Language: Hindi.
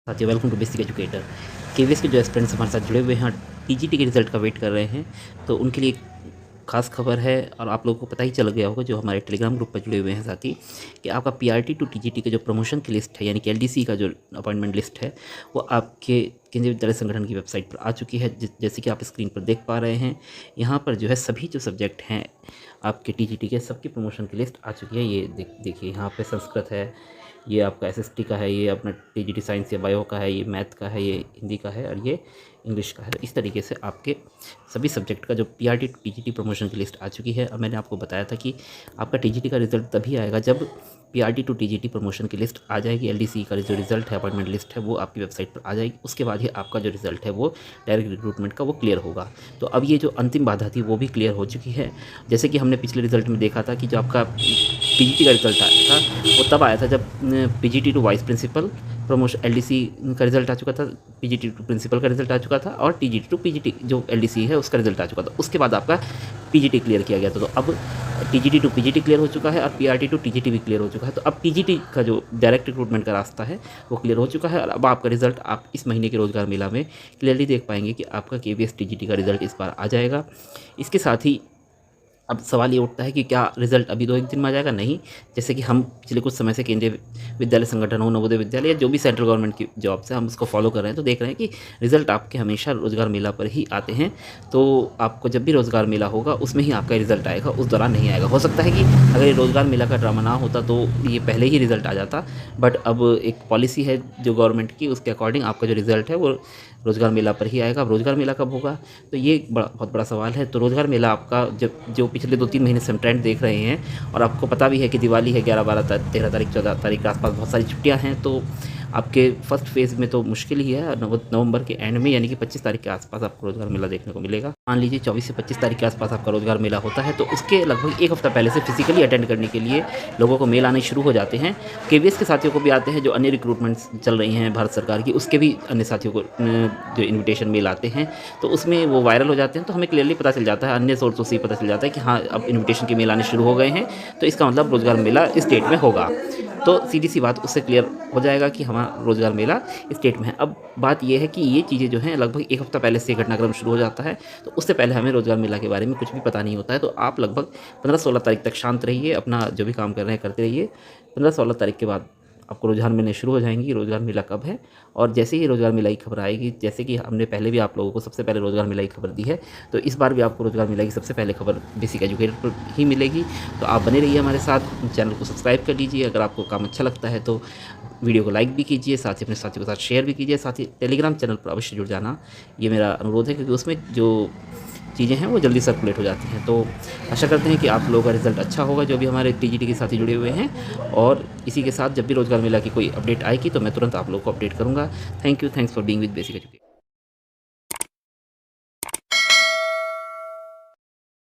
साथियों, welcome to basic educator. KVS के जो एस्पिरेंट्स हमारे साथ जुड़े हुए हैं और टीजीटी के रिज़ल्ट का वेट कर रहे हैं, तो उनके लिए एक खास खबर है। और आप लोगों को पता ही चल गया होगा जो हमारे टेलीग्राम ग्रुप पर जुड़े हुए हैं साथी, कि आपका पीआरटी टू टीजीटी का जो प्रमोशन की लिस्ट है, यानी कि एलडीसी का जो अपॉइंटमेंट लिस्ट है, वो आपके केंद्रीय विद्यालय संगठन की वेबसाइट पर आ चुकी है। जैसे कि आप स्क्रीन पर देख पा रहे हैं, यहाँ पर जो है सभी जो सब्जेक्ट हैं आपके टीजीटी के, सबकी प्रमोशन की लिस्ट आ चुकी है। ये देखिए, यहाँ पे संस्कृत है, ये आपका एसएसटी का है, ये अपना टीजीटी साइंस या बायो का है, ये मैथ का है, ये हिंदी का है, और ये इंग्लिश का है। तो इस तरीके से आपके सभी सब्जेक्ट का जो पीआरटी टू टीजीटी प्रमोशन की लिस्ट आ चुकी है। और मैंने आपको बताया था कि आपका टीजीटी का रिजल्ट तभी आएगा जब पीआरटी टू टीजीटी प्रमोशन की लिस्ट आ जाएगी। एलडीसी का जो रिजल्ट है, अपॉइंटमेंट लिस्ट है, वो आपकी वेबसाइट पर आ जाएगी। उसके बाद ही आपका जो रिजल्ट है वो डायरेक्ट रिक्रूटमेंट का वो क्लियर होगा। तो अब ये जो अंतिम बाधा थी वो भी क्लियर हो चुकी है। जैसे कि हमने पिछले रिजल्ट में देखा था कि जो आपका पीजीटी का रिजल्ट आया था वो तब आया था जब PGT to vice principal promotion LDC का रिजल्ट आ चुका था, पीजीटी टू प्रिंसिपल का रिजल्ट आ चुका था, और टीजीटी टू पीजीटी जो एलडीसी है उसका रिजल्ट आ चुका था। उसके बाद आपका पीजीटी क्लियर किया गया था। तो अब टीजीटी टू पीजीटी क्लियर हो चुका है और पीआरटी टू टीजीटी भी क्लियर हो चुका है। तो अब टीजीटी का जो डायरेक्ट रिक्रूटमेंट का रास्ता है वो क्लियर हो चुका है। और अब आपका रिजल्ट आप इस महीने के रोजगार मेला में क्लियरली देख पाएंगे कि आपका केवीएस टीजीटी का रिजल्ट इस बार आ जाएगा। इसके साथ ही अब सवाल ये उठता है कि क्या रिजल्ट अभी 2-1 दिन में आ जाएगा? नहीं। जैसे कि हम पिछले कुछ समय से केंद्रीय विद्यालय संगठन हो, नवोदय विद्यालय, या जो भी सेंट्रल गवर्नमेंट की जॉब से हम उसको फॉलो कर रहे हैं, तो देख रहे हैं कि रिजल्ट आपके हमेशा रोजगार मेला पर ही आते हैं। तो आपको जब भी रोजगार मेला होगा उसमें ही आपका रिजल्ट आएगा, उस दौरान नहीं आएगा। हो सकता है कि अगर ये रोजगार मेला का ड्रामा ना होता तो ये पहले ही रिजल्ट आ जाता, बट अब एक पॉलिसी है जो गवर्नमेंट की, उसके अकॉर्डिंग आपका जो रिजल्ट है वो रोजगार मेला पर ही आएगा। अब रोजगार मेला कब होगा, तो ये बहुत बड़ा सवाल है। तो रोजगार मेला आपका जब जो पिछले 2-3 महीने से हम ट्रेंड देख रहे हैं, और आपको पता भी है कि दिवाली है, 11, 12, 13 तारीख, 14 तारीख के आसपास बहुत सारी छुट्टियां हैं। तो आपके फर्स्ट फेज़ में तो मुश्किल ही है। नवंबर के एंड में, यानी कि 25 तारीख के आसपास आपको रोजगार मेला देखने को मिलेगा। मान लीजिए 24 से 25 तारीख के आसपास आपका रोजगार मेला होता है, तो उसके लगभग एक हफ्ता पहले से फिजिकली अटेंड करने के लिए लोगों को मेल आने शुरू हो जाते हैं। केवीएस के साथियों को भी आते हैं, जो अन्य रिक्रूटमेंट्स चल रही हैं भारत सरकार की, उसके भी अन्य साथियों को जो इन्विटेशन मेल आते हैं, तो उसमें वो वायरल हो जाते हैं। तो हमें क्लियरली पता चल जाता है, अन्य सोर्सों से ही पता चल जाता है कि हाँ, अब इन्विटेशन के मेल आने शुरू हो गए हैं, तो इसका मतलब रोजगार मेला स्टेट में होगा। तो सीधी सी बात उससे क्लियर हो जाएगा कि हमारा रोजगार मेला स्टेट में है। अब बात यह है कि ये चीज़ें जो हैं लगभग एक हफ्ता पहले से घटनाक्रम शुरू हो जाता है, तो उससे पहले हमें रोजगार मेला के बारे में कुछ भी पता नहीं होता है। तो आप लगभग 15-16 तारीख तक शांत रहिए, अपना जो भी काम कर रहे हैं करते रहिए। 15-16 तारीख के बाद आपको रोजगार मिलने शुरू हो जाएंगी। रोजगार मेला कब है, और जैसे ही रोजगार मेला की खबर आएगी, जैसे कि हमने पहले भी आप लोगों को सबसे पहले रोजगार मेला की खबर दी है, तो इस बार भी आपको रोजगार मेला की सबसे पहले खबर बेसिक एजुकेटर पर ही मिलेगी। तो आप बने रहिए हमारे साथ, चैनल को सब्सक्राइब कर लीजिए। अगर आपको काम अच्छा लगता है तो वीडियो को लाइक भी कीजिए, साथ ही अपने साथियों के साथ शेयर भी कीजिए। साथ ही टेलीग्राम चैनल पर अवश्य जुड़ जाना, ये मेरा अनुरोध है, क्योंकि उसमें जो चीज़ें हैं वो जल्दी सर्कुलेट हो जाती हैं। तो आशा करते हैं कि आप लोगों का रिजल्ट अच्छा होगा, जो भी हमारे टीजीटी के साथी जुड़े हुए हैं। और इसी के साथ जब भी रोजगार मेला की कोई अपडेट आएगी तो मैं तुरंत आप लोगों को अपडेट करूँगा। Thank you, thanks for being with basic education.